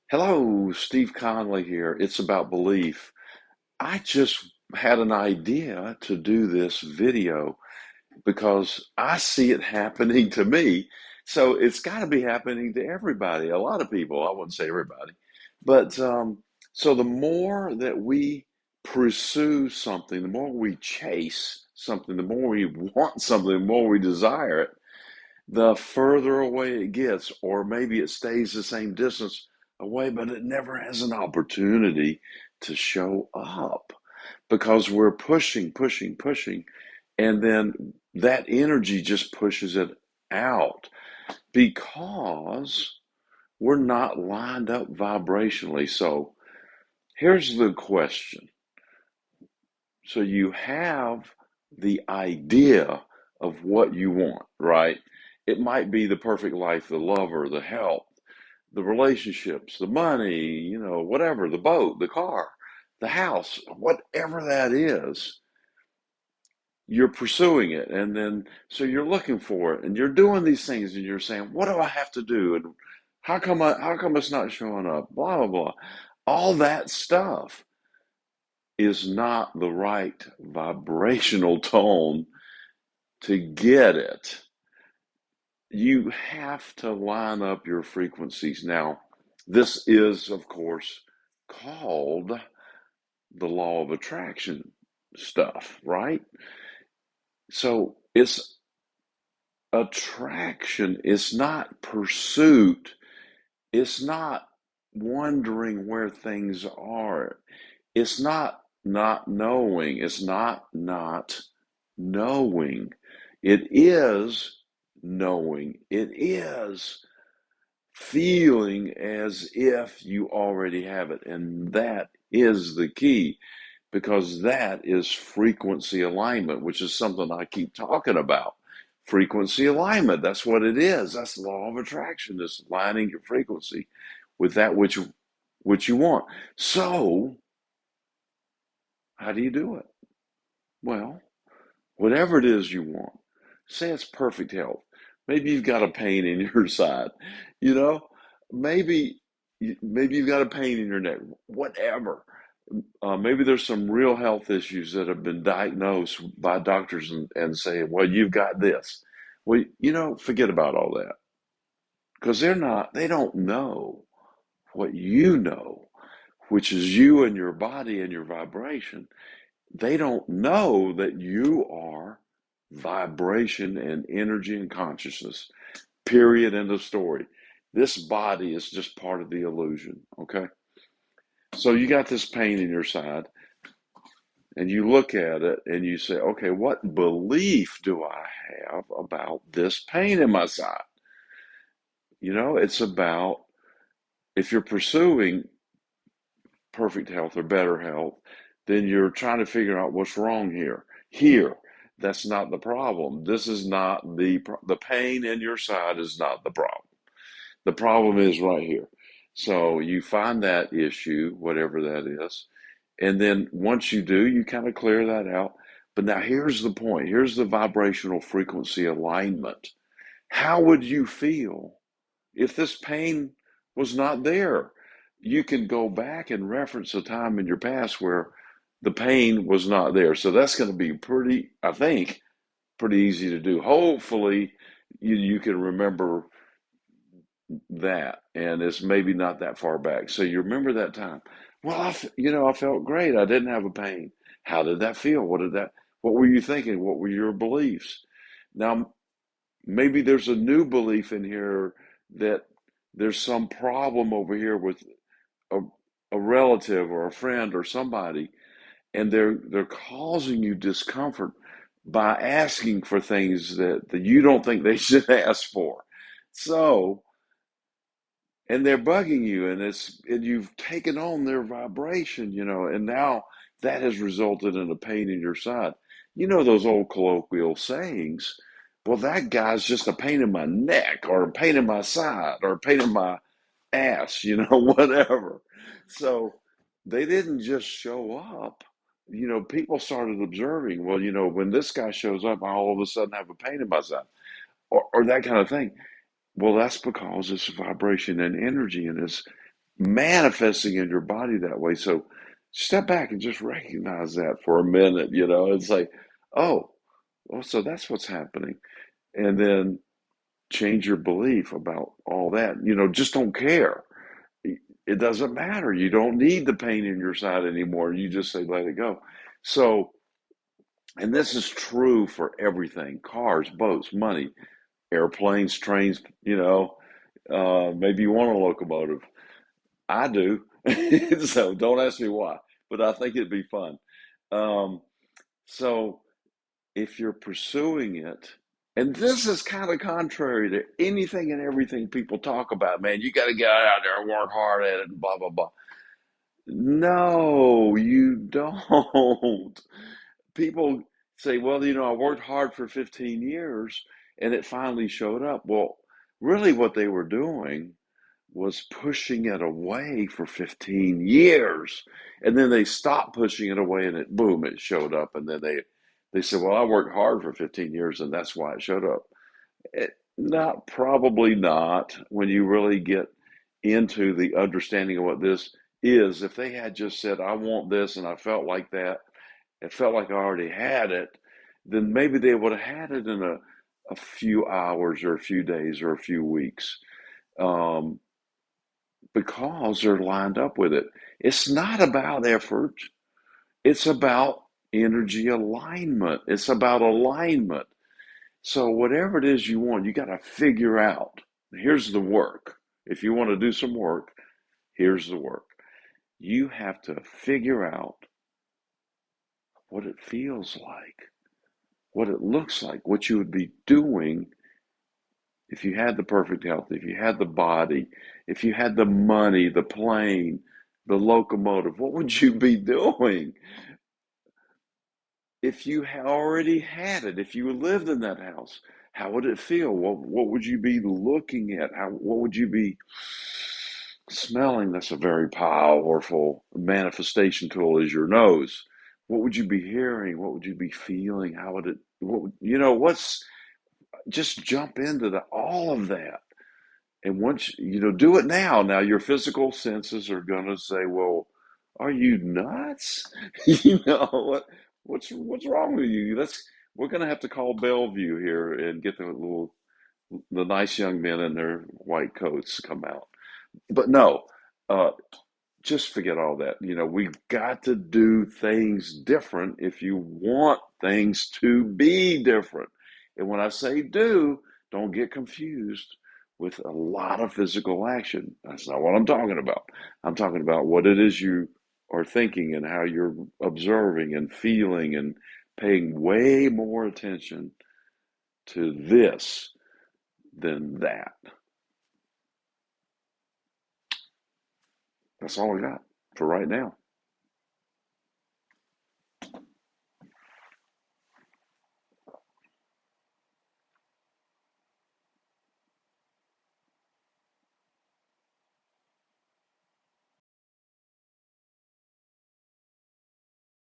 Hello, Steve Conley here. It's about belief. I just had an idea to do this video because I see it happening to me. So it's got to be happening to everybody, a lot of people. I wouldn't say everybody. But so the more that we pursue something, the more we chase something, the more we want something, the more we desire it, the further away it gets, or maybe it stays the same distance away, but it never has an opportunity to show up because we're pushing, pushing, pushing, and then that energy just pushes it out because we're not lined up vibrationally. So here's the question. So you have the idea of what you want, right? It might be the perfect life, the lover, the health, the relationships, the money, whatever, the boat, the car, the house, whatever that is, you're pursuing it. And then, so you're looking for it and you're doing these things and you're saying, what do I have to do? And how come it's not showing up? Blah, blah, blah. All that stuff is not the right vibrational tone to get it. You have to line up your frequencies. Now, this is, of course, called the law of attraction stuff, right? So it's attraction, it's not pursuit, it's not wondering where things are, it's not knowing, it's not knowing. It is knowing. It is feeling as if you already have it. And that is the key because that is frequency alignment, which is something I keep talking about. Frequency alignment, that's what it is. That's the law of attraction, is aligning your frequency with that which you want. So, how do you do it? Well, whatever it is you want. Say it's perfect health. Maybe you've got a pain in your side, you know? Maybe maybe you've got a pain in your neck, whatever. Maybe there's some real health issues that have been diagnosed by doctors and saying, well, you've got this. Well, forget about all that because they don't know what you know, which is you and your body and your vibration. They don't know that you are vibration and energy and consciousness. Period. End of story. This body is just part of the illusion. Okay. So you got this pain in your side, and you look at it and you say, okay, what belief do I have about this pain in my side? It's about if you're pursuing perfect health or better health, then you're trying to figure out what's wrong here. Here, that's not the problem. This is not the pain in your side is not the problem. The problem is right here. So you find that issue, whatever that is, and then once you do, you kind of clear that out. But now here's the point. Here's the vibrational frequency alignment. How would you feel if this pain was not there? You can go back and reference a time in your past where the pain was not there. So that's going to be I think, pretty easy to do. Hopefully, you can remember that, and it's maybe not that far back. So you remember that time. Well, I felt great. I didn't have a pain. How did that feel? What were you thinking? What were your beliefs? Now, maybe there's a new belief in here that there's some problem over here with a, a relative or a friend or somebody, and they're causing you discomfort by asking for things that you don't think they should ask for. So, and they're bugging you, and you've taken on their vibration, and now that has resulted in a pain in your side. Those old colloquial sayings, well, that guy's just a pain in my neck or a pain in my side or a pain in my ass, whatever. So they didn't just show up. People started observing, well, when this guy shows up, I all of a sudden have a pain in my side or that kind of thing. Well, that's because it's vibration and energy, and manifesting in your body that way. So step back and just recognize that for a minute. It's like, oh, well, so that's what's happening. And then change your belief about all that. Just don't care. It doesn't matter. You don't need the pain in your side anymore. You just say, let it go. So, and this is true for everything: cars, boats, money, airplanes, trains, maybe you want a locomotive. I do. So don't ask me why, but I think it'd be fun. Um, so if you're pursuing it, and this is kind of contrary to anything and everything people talk about, man, you got to get out there and work hard at it and blah, blah, blah. No, you don't. People say, well, I worked hard for 15 years and it finally showed up. Well, really, what they were doing was pushing it away for 15 years. And then they stopped pushing it away and boom, it showed up. And then they said, well, I worked hard for 15 years and that's why it showed up. Probably not when you really get into the understanding of what this is. If they had just said, I want this and I felt like that, it felt like I already had it, then maybe they would have had it in a few hours or a few days or a few weeks. Um, because they're lined up with it. It's not about effort, it's about energy alignment, it's about alignment. So, whatever it is you want, you got to figure out. Here's the work. If you want to do some work, here's the work. You have to figure out what it feels like, what it looks like, what you would be doing if you had the perfect health, if you had the body, if you had the money, the plane, the locomotive, what would you be doing if you had already had it? If you lived in that house, how would it feel? What would you be looking at? What would you be smelling? That's a very powerful manifestation tool, is your nose. What would you be hearing? What would you be feeling? How would it, what's, just jump into all of that. And once do it now. Now your physical senses are going to say, "Well, are you nuts? What's wrong with you?" We're going to have to call Bellevue here and get the nice young men in their white coats to come out. But no, uh, just forget all that. We've got to do things different if you want things to be different. And when I say do, don't get confused with a lot of physical action. That's not what I'm talking about. I'm talking about what it is you are thinking and how you're observing and feeling and paying way more attention to this than that. That's all I got for right now.